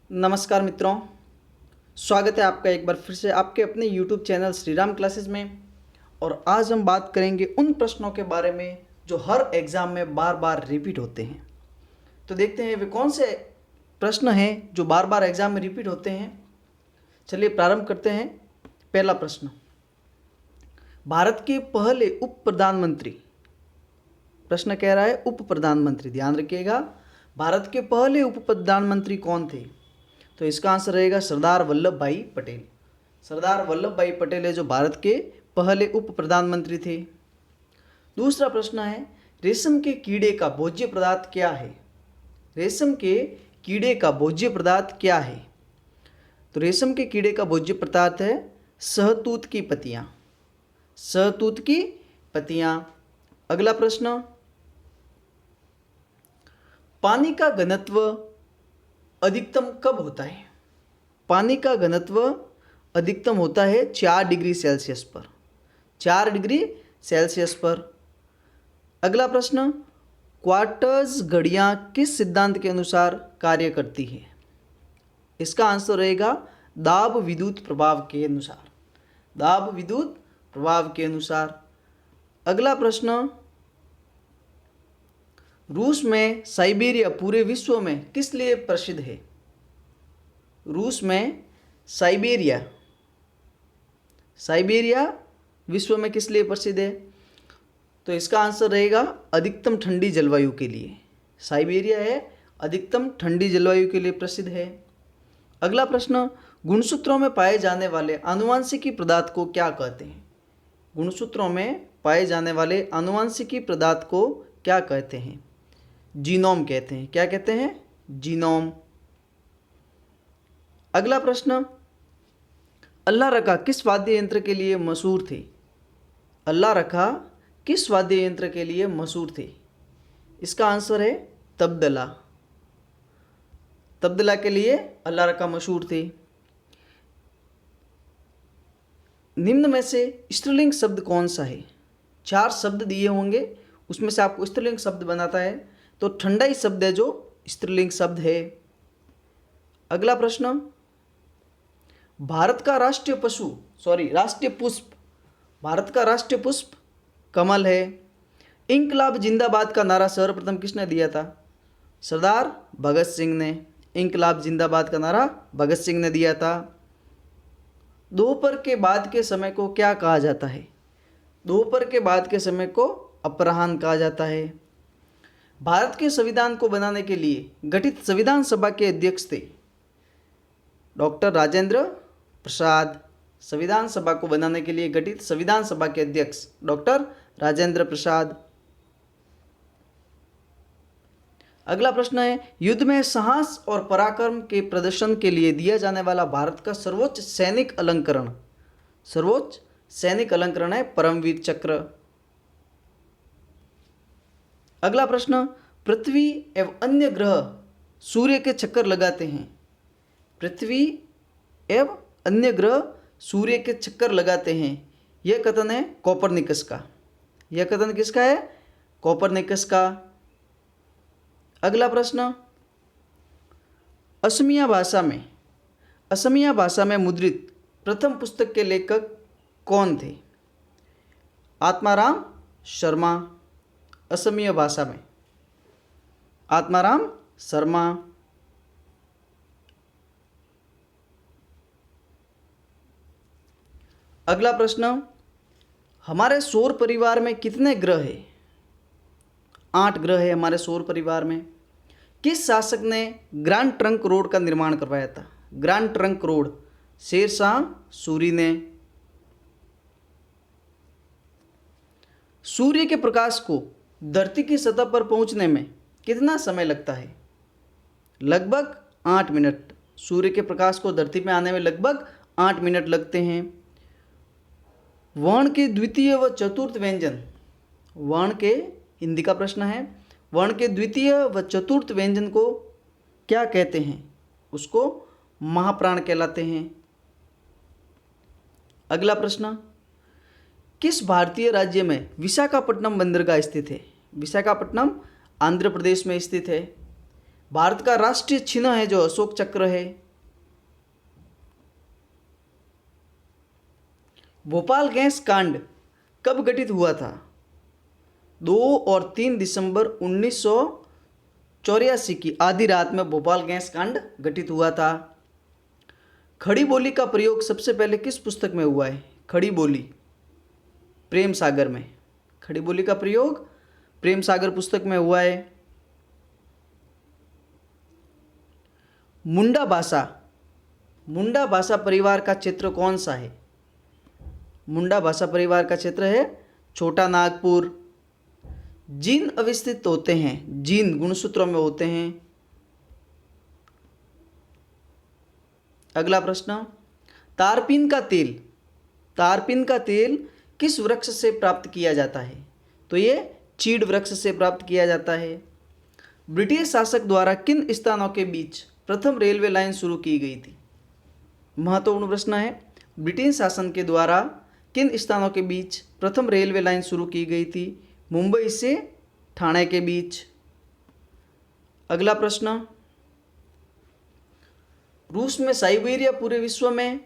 नमस्कार मित्रों, स्वागत है आपका एक बार फिर से आपके अपने YouTube channel Shri Ram classes में। और आज हम बात करेंगे उन प्रश्नों के बारे में जो हर एग्ज़ाम में बार बार रिपीट होते हैं। तो देखते हैं वे कौन से प्रश्न हैं जो बार बार एग्ज़ाम में रिपीट होते हैं। चलिए प्रारंभ करते हैं। पहला प्रश्न, भारत के पहले उप प्रधानमंत्री, प्रश्न कह रहा है उप प्रधानमंत्री, ध्यान रखिएगा, भारत के पहले उप प्रधानमंत्री कौन थे? तो इसका आंसर रहेगा सरदार वल्लभ भाई पटेल। सरदार वल्लभ भाई पटेल है जो भारत के पहले उप प्रधानमंत्री थे। दूसरा प्रश्न है, रेशम के कीड़े का भोज्य पदार्थ क्या है? रेशम के कीड़े का भोज्य पदार्थ क्या है? तो रेशम के कीड़े का भोज्य पदार्थ है शहतूत की पत्तियां। शहतूत की पत्तियां। अगला प्रश्न, पानी का घनत्व अधिकतम कब होता है? पानी का घनत्व अधिकतम होता है 4 डिग्री सेल्सियस पर। 4 डिग्री सेल्सियस पर। अगला प्रश्न, क्वार्टज घड़ियाँ किस सिद्धांत के अनुसार कार्य करती है? इसका आंसर रहेगा दाब विद्युत प्रभाव के अनुसार। दाब विद्युत प्रभाव के अनुसार। अगला प्रश्न, रूस में साइबेरिया पूरे विश्व में किस लिए प्रसिद्ध है? रूस में साइबेरिया विश्व में किस लिए प्रसिद्ध है? तो इसका आंसर रहेगा अधिकतम ठंडी जलवायु के लिए। साइबेरिया है अधिकतम ठंडी जलवायु के लिए प्रसिद्ध है। अगला प्रश्न, गुणसूत्रों में पाए जाने वाले आनुवंशिकी पदार्थ को क्या कहते हैं? गुणसूत्रों में पाए जाने वाले आनुवंशिकी पदार्थ को क्या कहते हैं? जीनोम कहते हैं। क्या कहते हैं? जीनोम। अगला प्रश्न, अल्लाह रखा किस वाद्य यंत्र के लिए मशहूर थे? अल्लाह रखा किस वाद्य यंत्र के लिए मशहूर थे? इसका आंसर है तबदला। तबदला के लिए अल्लाह रखा मशहूर थे। निम्न में से स्त्रीलिंग शब्द कौन सा है? 4 शब्द दिए होंगे, उसमें से आपको स्त्रीलिंग शब्द बनाता है, तो ठंडा ही शब्द है जो स्त्रीलिंग शब्द है। अगला प्रश्न, भारत का राष्ट्रीय पुष्प, भारत का राष्ट्रीय पुष्प कमल है। इंकलाब जिंदाबाद का नारा सर्वप्रथम किसने दिया था? सरदार भगत सिंह ने। इंकलाब जिंदाबाद का नारा भगत सिंह ने दिया था। दोपहर के बाद के समय को क्या कहा जाता है? दोपहर के बाद के समय को अपराह्न कहा जाता है। भारत के संविधान को बनाने के लिए गठित संविधान सभा के अध्यक्ष थे डॉक्टर राजेंद्र प्रसाद। संविधान सभा को बनाने के लिए गठित संविधान सभा के अध्यक्ष डॉक्टर राजेंद्र प्रसाद। अगला प्रश्न है, युद्ध में साहस और पराक्रम के प्रदर्शन के लिए दिया जाने वाला भारत का सर्वोच्च सैनिक अलंकरण है परमवीर चक्र। अगला प्रश्न, पृथ्वी एवं अन्य ग्रह सूर्य के चक्कर लगाते हैं। पृथ्वी एवं अन्य ग्रह सूर्य के चक्कर लगाते हैं, यह कथन है कोपरनिकस का। यह कथन किसका है? कोपरनिकस का। अगला प्रश्न, असमिया भाषा में मुद्रित प्रथम पुस्तक के लेखक कौन थे? आत्माराम शर्मा। असमिया भाषा में आत्माराम शर्मा। अगला प्रश्न, हमारे सौर परिवार में कितने ग्रह हैं? 8 ग्रह है हमारे सौर परिवार में। किस शासक ने ग्रैंड ट्रंक रोड का निर्माण करवाया था? Grand Trunk Road Sher Shah ने। सूर्य के प्रकाश को धरती की सतह पर पहुंचने में कितना समय लगता है? लगभग 8 मिनट। सूर्य के प्रकाश को धरती में आने में लगभग 8 मिनट लगते हैं। वर्ण के द्वितीय व चतुर्थ व्यंजन, वर्ण के, हिंदी का प्रश्न है, वर्ण के द्वितीय व चतुर्थ व्यंजन को क्या कहते हैं? उसको महाप्राण कहलाते हैं। अगला प्रश्न, किस भारतीय राज्य में विशाखापट्टनम बंदरगाह स्थित है? विशाखापट्टनम आंध्र प्रदेश में स्थित है। भारत का राष्ट्रीय चिन्ह है जो अशोक चक्र है। भोपाल गैस कांड कब घटित हुआ था? 2 और 3 दिसंबर 1984 की आधी रात में भोपाल गैस कांड घटित हुआ था। खड़ी बोली का प्रयोग सबसे पहले किस पुस्तक में हुआ है? खड़ी बोली प्रेम सागर में। खड़ी बोली का प्रयोग प्रेम सागर पुस्तक में हुआ है। मुंडा भाषा परिवार का क्षेत्र कौन सा है? मुंडा भाषा परिवार का क्षेत्र है छोटा नागपुर। जीन अवस्थित होते हैं, जीन गुणसूत्रों में होते हैं। अगला प्रश्न, तारपीन का तेल किस वृक्ष से प्राप्त किया जाता है? तो ये चीड़ वृक्ष से प्राप्त किया जाता है। ब्रिटिश शासक द्वारा किन स्थानों के बीच प्रथम रेलवे लाइन शुरू की गई थी? महत्वपूर्ण प्रश्न है। ब्रिटिश शासन के द्वारा किन स्थानों के बीच प्रथम रेलवे लाइन शुरू की गई थी? मुंबई से ठाणे के बीच। अगला प्रश्न, रूस में साइबेरिया पूरे विश्व में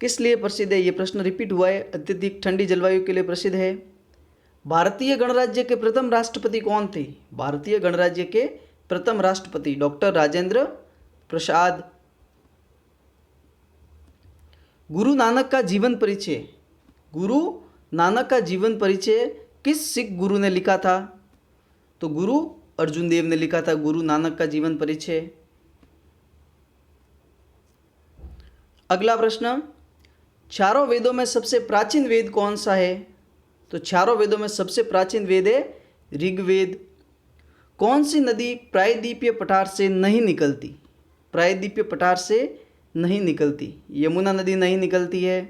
किस लिए प्रसिद्ध है? ये प्रश्न रिपीट हुआ है। अत्यधिक ठंडी जलवायु के लिए प्रसिद्ध है। भारतीय गणराज्य के प्रथम राष्ट्रपति कौन थे? भारतीय गणराज्य के प्रथम राष्ट्रपति डॉक्टर राजेंद्र प्रसाद। गुरु नानक का जीवन परिचय किस सिख गुरु ने लिखा था? तो गुरु अर्जुन देव ने लिखा था गुरु नानक का जीवन परिचय। अगला प्रश्न, चारों वेदों में सबसे प्राचीन वेद कौन सा है? तो चारों वेदों में सबसे प्राचीन वेद है ऋग्वेद। कौन सी नदी प्रायद्वीपीय पठार से नहीं निकलती? प्रायद्वीपीय पठार से नहीं निकलती, यमुना नदी नहीं निकलती है।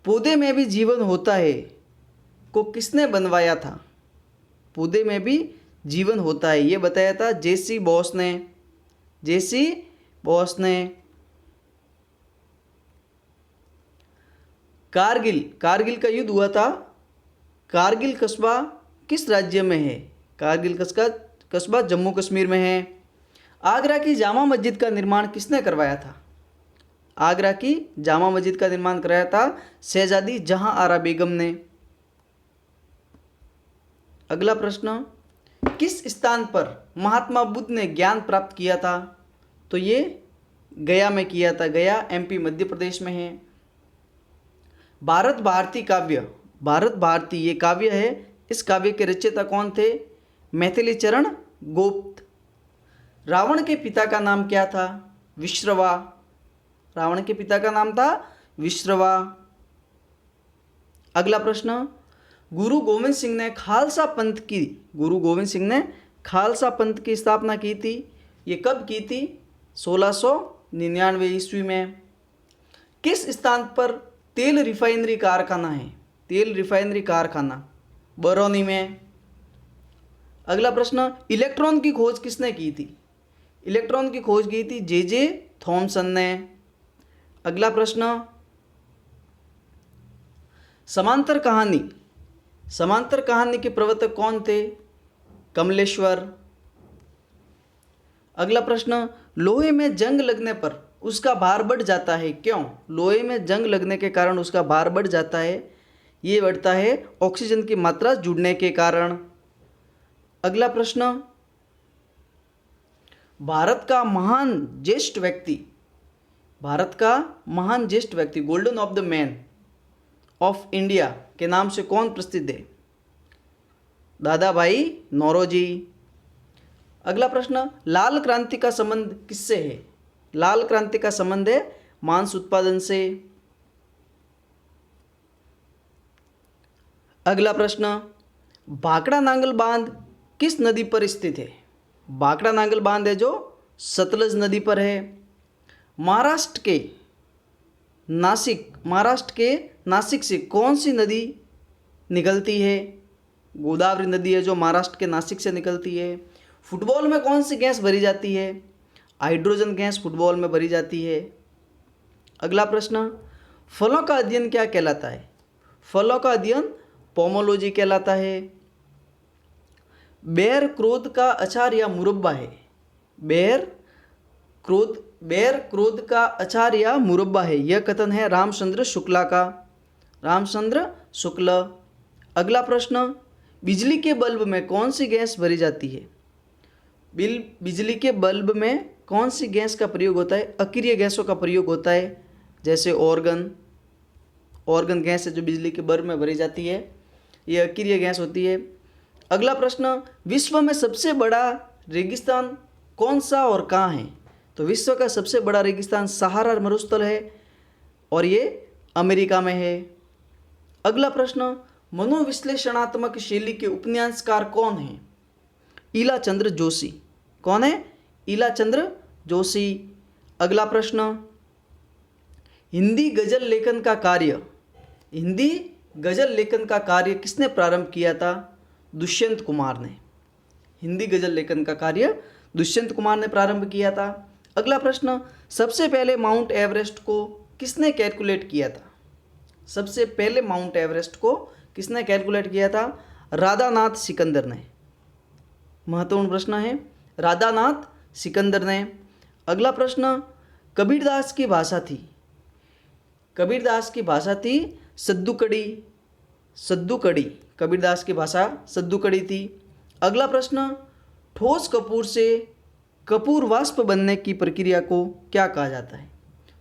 पौधे में भी जीवन होता है को किसने बनवाया था? पौधे में भी जीवन होता है ये बताया था जेसी बॉस ने। कारगिल का युद्ध हुआ था। कारगिल कस्बा किस राज्य में है? कारगिल कस्बा जम्मू कश्मीर में है। आगरा की जामा मस्जिद का निर्माण किसने करवाया था? आगरा की जामा मस्जिद का निर्माण कराया था शहजादी जहां आरा बेगम ने। अगला प्रश्न, किस स्थान पर महात्मा बुद्ध ने ज्ञान प्राप्त किया था? तो ये गया में किया था। गया एमपी मध्य प्रदेश में है। भारत भारती ये काव्य है। इस काव्य के रचयिता कौन थे? मैथिली चरण गुप्त। रावण के पिता का नाम क्या था? विश्रवा। रावण के पिता का नाम था विश्रवा। अगला प्रश्न, गुरु गोविंद सिंह ने खालसा पंथ की स्थापना की थी। ये कब की थी? 1699 ईस्वी में। किस स्थान पर तेल रिफाइनरी कारखाना है? तेल रिफाइनरी कारखाना बरौनी में। अगला प्रश्न, इलेक्ट्रॉन की खोज किसने की थी? इलेक्ट्रॉन की खोज की थी जे थॉमसन ने। अगला प्रश्न, समांतर कहानी के प्रवर्तक कौन थे? कमलेश्वर। अगला प्रश्न, लोहे में जंग लगने पर उसका भार बढ़ जाता है, क्यों? लोहे में जंग लगने के कारण उसका भार बढ़ जाता है। ये बढ़ता है ऑक्सीजन की मात्रा जुड़ने के कारण। अगला प्रश्न, भारत का महान ज्येष्ठ व्यक्ति golden of the man of India के नाम से कौन प्रसिद्ध है? दादा भाई नौरोजी। अगला प्रश्न, लाल क्रांति का संबंध किससे है? लाल क्रांति का संबंध है मांस उत्पादन से। अगला प्रश्न, भाखड़ा नांगल बांध किस नदी पर स्थित है? भाखड़ा नांगल बांध है जो सतलज नदी पर है। महाराष्ट्र के नासिक से कौन सी नदी निकलती है? गोदावरी नदी है जो महाराष्ट्र के नासिक से निकलती है। फुटबॉल में कौन सी गैस भरी जाती है? हाइड्रोजन गैस फुटबॉल में भरी जाती है। अगला प्रश्न, फलों का अध्ययन क्या कहलाता है? फलों का अध्ययन पोमोलॉजी कहलाता है। बेर क्रोध का अचार या मुरब्बा है। बेर क्रोध का अचार या मुरब्बा है, यह कथन है रामचंद्र शुक्ला का। रामचंद्र शुक्ल। अगला प्रश्न, बिजली के बल्ब में कौन सी गैस भरी जाती है? बिजली के बल्ब में कौन सी गैस का प्रयोग होता है? अक्रिय गैसों का प्रयोग होता है, जैसे ऑर्गन गैस है जो बिजली के बल्ब में भरी जाती है, ये अक्रिय गैस होती है। अगला प्रश्न, विश्व में सबसे बड़ा रेगिस्तान कौन सा और कहाँ है? तो विश्व का सबसे बड़ा रेगिस्तान सहारा मरुस्थल है और ये अमेरिका में है। अगला प्रश्न, मनोविश्लेषणात्मक शैली के उपन्यासकार कौन हैं? ईलाचंद्र जोशी। कौन है? ईलाचंद्र जोशी। अगला प्रश्न, हिंदी गजल लेखन का कार्य किसने प्रारंभ किया था? दुष्यंत कुमार ने। हिंदी गजल लेखन का कार्य दुष्यंत कुमार ने प्रारंभ किया था। अगला प्रश्न, सबसे पहले माउंट एवरेस्ट को किसने कैलकुलेट किया था? सबसे पहले माउंट एवरेस्ट को किसने कैलकुलेट किया था? राधानाथ सिकंदर ने। महत्वपूर्ण प्रश्न है, राधानाथ सिकंदर ने। अगला प्रश्न, कबीरदास की भाषा थी सद्दुकड़ी। कबीरदास की भाषा सद्दुकड़ी थी। अगला प्रश्न, ठोस कपूर से कपूर वाष्प बनने की प्रक्रिया को क्या कहा जाता है?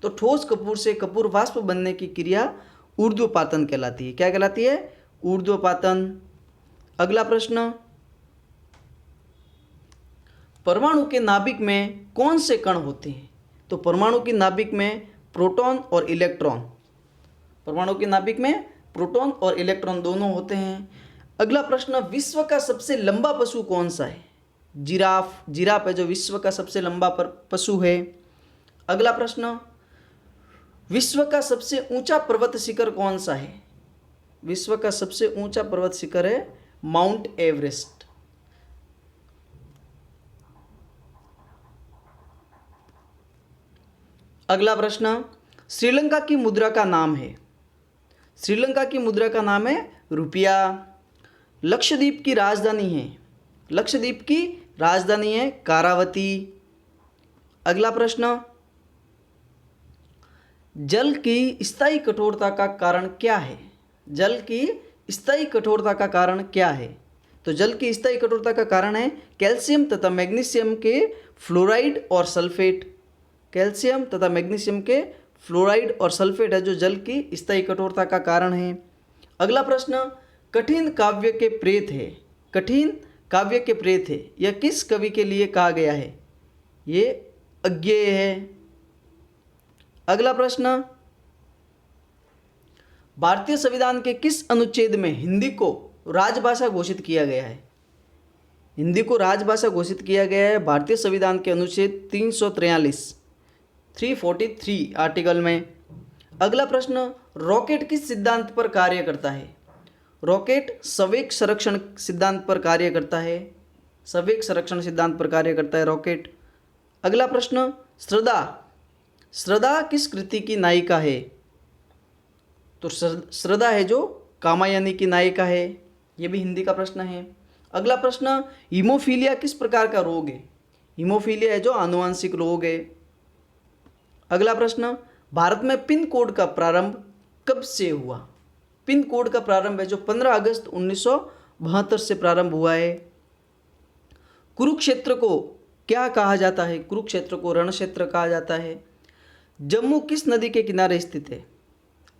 तो ठोस कपूर से कपूर वाष्प बनने की क्रिया ऊर्ध्वपातन कहलाती है। क्या कहलाती है? ऊर्ध्वपातन। अगला प्रश्न, परमाणु के नाभिक में कौन से कण होते हैं? तो परमाणु की नाभिक में प्रोटॉन और इलेक्ट्रॉन। परमाणु की नाभिक में प्रोटॉन और इलेक्ट्रॉन दोनों होते हैं। अगला प्रश्न, विश्व का सबसे लंबा पशु कौन सा है? जिराफ है जो विश्व का सबसे लंबा पशु है। अगला प्रश्न, विश्व का सबसे ऊंचा पर्वत शिखर कौन सा है? विश्व का सबसे ऊंचा पर्वत शिखर है माउंट एवरेस्ट। अगला प्रश्न, श्रीलंका की मुद्रा का नाम है? श्रीलंका की मुद्रा का नाम है रुपया। लक्षद्वीप की राजधानी है कारावती। अगला प्रश्न, जल की स्थायी कठोरता का कारण क्या है? जल की स्थायी कठोरता का कारण क्या है? तो जल की स्थायी कठोरता का कारण है कैल्शियम तथा मैग्नीशियम के फ्लोराइड और सल्फेट। कैल्शियम तथा मैग्नीशियम के फ्लोराइड और सल्फेट है जो जल की स्थायी कठोरता का कारण है। अगला प्रश्न, कठिन काव्य के प्रेत है यह किस कवि के लिए कहा गया है? ये अज्ञेय है। अगला प्रश्न, भारतीय संविधान के किस अनुच्छेद में हिंदी को राजभाषा घोषित किया गया है? हिंदी को राजभाषा घोषित किया गया है भारतीय संविधान के अनुच्छेद 343 आर्टिकल में। अगला प्रश्न, रॉकेट किस सिद्धांत पर कार्य करता है? रॉकेट संवेग संरक्षण सिद्धांत पर कार्य करता है। संवेग संरक्षण सिद्धांत पर कार्य करता है रॉकेट। अगला प्रश्न, श्रद्धा किस कृति की नायिका है? तो श्रद्धा है जो कामायनी की नायिका है। यह भी हिंदी का प्रश्न है। अगला प्रश्न, हीमोफीलिया किस प्रकार का रोग है? हीमोफीलिया है जो आनुवांशिक रोग है। अगला प्रश्न, भारत में पिन कोड का प्रारंभ कब से हुआ? पिन कोड का प्रारंभ है जो 15 अगस्त 1972 से प्रारंभ हुआ है। कुरुक्षेत्र को क्या कहा जाता है? कुरुक्षेत्र को रण क्षेत्र कहा जाता है। जम्मू किस नदी के किनारे स्थित है?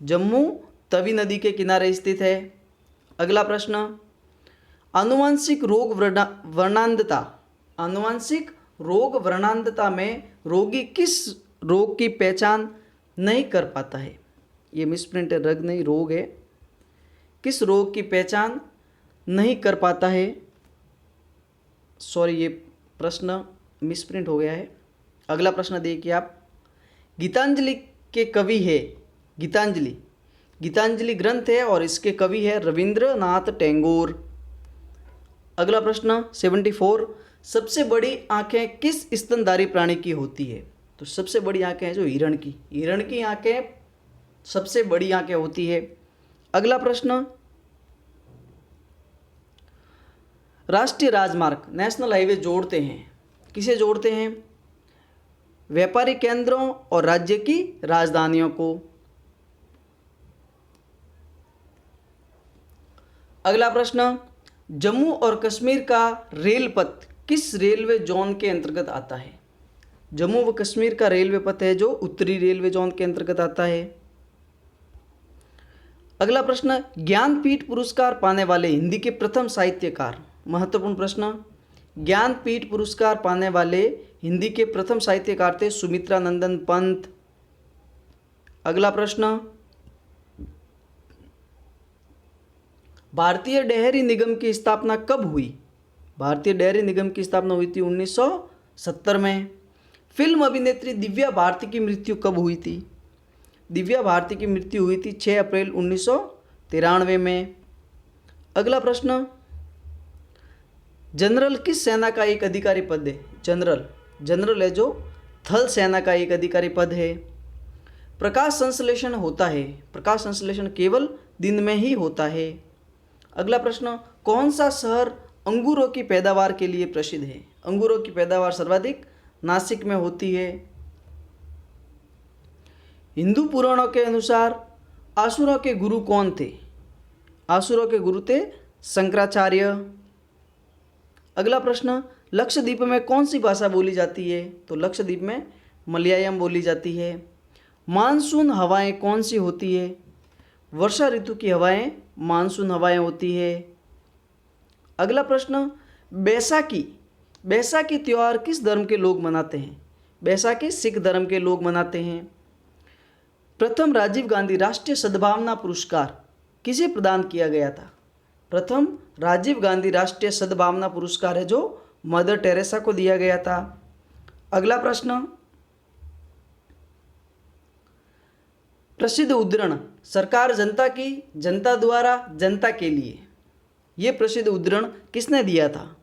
जम्मू तवी नदी के किनारे स्थित है। अगला प्रश्न, आनुवांशिक रोग वर्णांधता में रोगी किस रोग की पहचान नहीं कर पाता है? ये मिसप्रिंट है, रग नहीं रोग है। किस रोग की पहचान नहीं कर पाता है? सॉरी, ये प्रश्न मिसप्रिंट हो गया है। अगला प्रश्न देखिए आप, गीतांजलि के कवि है गीतांजलि ग्रंथ है और इसके कवि है रविंद्रनाथ टैगोर। अगला प्रश्न 74, सबसे बड़ी आंखें किस स्तनधारी प्राणी की होती है? तो सबसे बड़ी आंखें हैं जो हिरण की आंखें सबसे बड़ी आंखें होती है। अगला प्रश्न, राष्ट्रीय राजमार्ग नेशनल हाईवे जोड़ते हैं किसे जोड़ते हैं? व्यापारी केंद्रों और राज्य की राजधानियों को। अगला प्रश्न, जम्मू और कश्मीर का रेल पथ किस रेलवे जोन के अंतर्गत आता है? जम्मू व कश्मीर का रेलवे पथ है जो उत्तरी रेलवे जोन के अंतर्गत आता है। अगला प्रश्न, ज्ञानपीठ पुरस्कार पाने वाले हिंदी के प्रथम साहित्यकार। महत्वपूर्ण प्रश्न, ज्ञानपीठ पुरस्कार पाने वाले हिंदी के प्रथम साहित्यकार थे सुमित्रा नंदन पंत। अगला प्रश्न, भारतीय डेयरी निगम की स्थापना कब हुई? भारतीय डेयरी निगम की स्थापना हुई थी 1970 में। फिल्म अभिनेत्री दिव्या भारती की मृत्यु कब हुई थी? दिव्या भारती की मृत्यु हुई थी 6 अप्रैल 1993 में। अगला प्रश्न, जनरल किस सेना का एक अधिकारी पद है? जनरल है जो थल सेना का एक अधिकारी पद है। प्रकाश संश्लेषण होता है, प्रकाश संश्लेषण केवल दिन में ही होता है। अगला प्रश्न, कौन सा शहर अंगूरों की पैदावार के लिए प्रसिद्ध है? अंगूरों की पैदावार सर्वाधिक नासिक में होती है। हिंदू पुराणों के अनुसार आसुरों के गुरु कौन थे? आसुरों के गुरु थे शंकराचार्य। अगला प्रश्न, लक्षद्वीप में कौन सी भाषा बोली जाती है? तो लक्षद्वीप में मलयालम बोली जाती है। मानसून हवाएं कौन सी होती है? वर्षा ऋतु की हवाएं मानसून हवाएं होती है। अगला प्रश्न, बैसाखी त्यौहार किस धर्म के लोग मनाते हैं? बैसाखी सिख धर्म के लोग मनाते हैं। प्रथम राजीव गांधी राष्ट्रीय सद्भावना पुरस्कार किसे प्रदान किया गया था? प्रथम राजीव गांधी राष्ट्रीय सद्भावना पुरस्कार है जो मदर टेरेसा को दिया गया था। अगला प्रश्न, प्रसिद्ध उद्धरण, सरकार जनता की, जनता द्वारा, जनता के लिए। ये प्रसिद्ध उद्धरण किसने दिया था?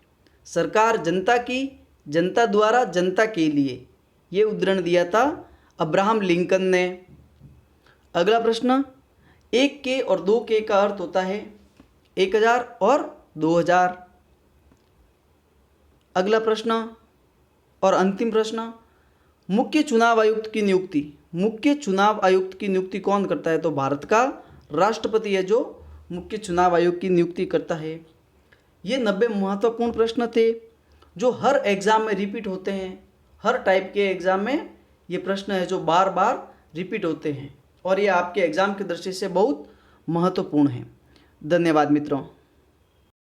सरकार जनता की, जनता द्वारा, जनता के लिए। ये उद्धरण दिया था अब्राहम लिंकन ने। अगला प्रश्न, 1K और 2K का अर्थ होता है 1000 और 2000। अगला प्रश्न और अंतिम प्रश्न, मुख्य चुनाव आयुक्त की नियुक्ति, मुख्य चुनाव आयुक्त की नियुक्ति कौन करता है? तो भारत का राष्ट्रपति है जो मुख्य चुनाव आयोग की नियुक्ति करता है। ये 90 महत्वपूर्ण प्रश्न थे जो हर एग्ज़ाम में रिपीट होते हैं। हर टाइप के एग्ज़ाम में ये प्रश्न है जो बार बार रिपीट होते हैं और ये आपके एग्ज़ाम की दृष्टि से बहुत महत्वपूर्ण है। धन्यवाद मित्रों।